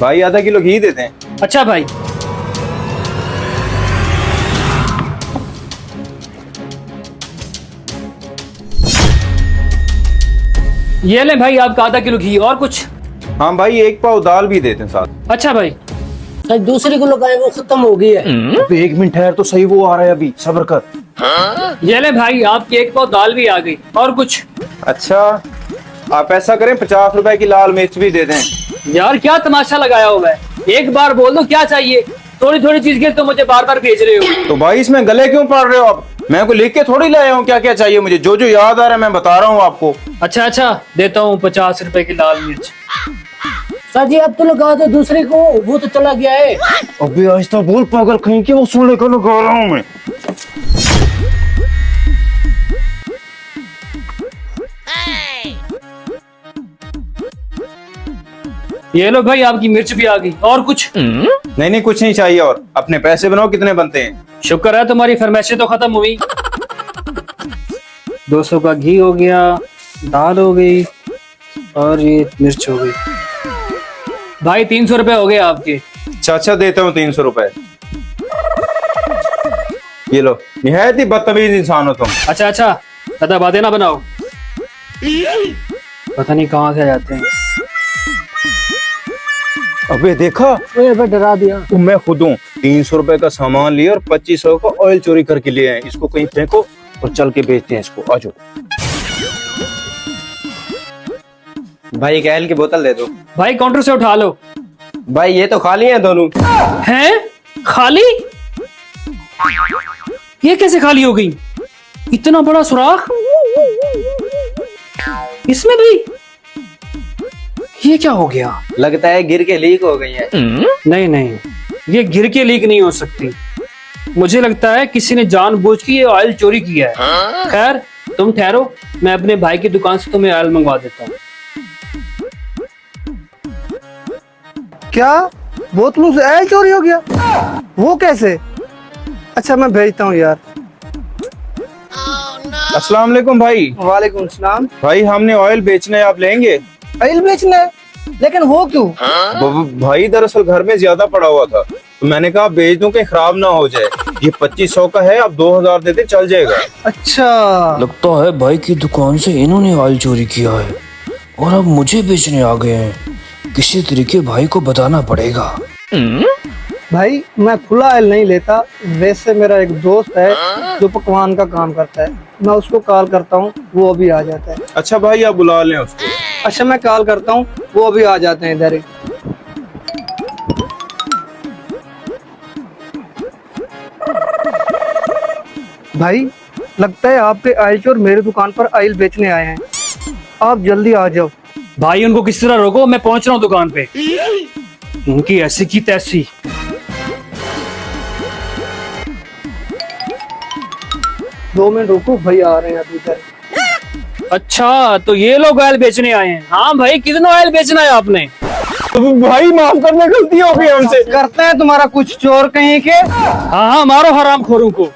भाई आधा किलो घी देते हैं। अच्छा भाई। ये ले भाई आपका आधा किलो घी। और कुछ? हाँ भाई, एक पाव दाल भी देते हैं साथ। अच्छा भाई। सर दूसरी को लगाए वो खत्म हो गई है। अबे एक मिनट ठहर तो सही, वो आ रहा है अभी, सब्र कर। ये ले भाई आपकी एक पाव दाल भी आ गई। और कुछ? अच्छा आप ऐसा करें, 50 रुपए की लाल मिर्च भी दे दें। यार क्या तमाशा लगाया हुआ है, एक बार बोल दो क्या चाहिए। थोड़ी थोड़ी चीज के तो मुझे बार बार भेज रहे हो। तो भाई इसमें गले क्यों पड़ रहे हो आप? मैं को लिख के थोड़ी लाया हूँ क्या क्या चाहिए मुझे, जो जो याद आ रहा है मैं बता रहा हूँ आपको। अच्छा अच्छा देता हूँ 50 रुपए की लाल मिर्च। सर जी अब तो लगा दो दूसरी को, वो तो चला गया है। अबे आहिस्ता बोल पागल कहीं के, वो सुनने को लगा रहा हूँ मैं। ये लो भाई आपकी मिर्च भी आ गई। और कुछ? नहीं नहीं कुछ नहीं चाहिए, और अपने पैसे बनाओ, कितने बनते हैं? शुक्र है तुम्हारी फरमाइशें तो खत्म हुई। 200 का घी हो गया, दाल हो गई और ये मिर्च हो गई। भाई 300 रुपए हो गए आपके। अच्छा देता हूँ 300 रुपए। ये लो, निहायत ही बदतमीज इंसान हो तुम। अच्छा अच्छा ज्यादा बातें ना बनाओ, पता नहीं कहाँ से आ जाते हैं। अबे देखा, ओए डरा दिया। तो मैं खुद हूँ। 300 रुपए का सामान लिया और 2500 का ऑयल चोरी करके लिए हैं। इसको कहीं फेंको और चल के बेचते हैं इसको। आ जाओ भाई एक ऑयल की बोतल दे दो। भाई काउंटर से उठा लो। भाई ये तो खाली है दोनों। हैं? खाली? ये कैसे खाली हो गई? इतना बड़ा सुराख इसमें भी? ये क्या हो गया? लगता है गिर के लीक हो गई है। नहीं नहीं, ये गिर के लीक नहीं हो सकती। मुझे लगता है किसी ने जानबूझ के ये ऑयल चोरी किया है। खैर तुम ठहरो, मैं अपने भाई की दुकान से तुम्हें ऑयल मंगवा देता हूँ। क्या बोतलों से ऑयल चोरी हो गया? वो कैसे? अच्छा मैं भेजता हूँ यार। अस्सलाम वालेकुम भाई। वालेकुम सलाम। भाई हमने ऑयल बेचना है, आप लेंगे? ऑयल बेचना है, लेकिन हो क्यों? भाई दरअसल घर में ज्यादा पड़ा हुआ था, तो मैंने कहा बेच दूं कहीं खराब ना हो जाए। ये 2500 का है, आप 2000 देते चल जाएगा। अच्छा लगता है भाई की दुकान से इन्होंने ऑयल चोरी किया है और अब मुझे बेचने आ गए हैं। किसी तरीके भाई को बताना पड़ेगा। भाई मैं खुला ऑयल नहीं लेता। वैसे मेरा एक दोस्त है जो पकवान का काम करता है, मैं उसको कॉल करता हूँ, वो अभी आ जाता है। अच्छा भाई आप बुला लें उसको। अच्छा मैं कॉल करता हूँ, वो अभी आ जाते हैं इधर ही। भाई लगता है आपके ऑयल चोर मेरे दुकान पर ऑयल बेचने आए हैं, आप जल्दी आ जाओ। भाई उनको किस तरह रोको, मैं पहुंच रहा हूँ दुकान पे। इनकी ऐसी की तैसी। दो मिनट रुको, भाई आ रहे हैं अभी इधर। अच्छा तो ये लोग ऑयल बेचने आए हैं। हाँ भाई कितना ऑयल बेचना है आपने? तो भाई माफ करना, गलती हो गई हमसे। करते हैं तुम्हारा कुछ चोर कहीं के। हाँ हाँ मारो हराम खोरों को।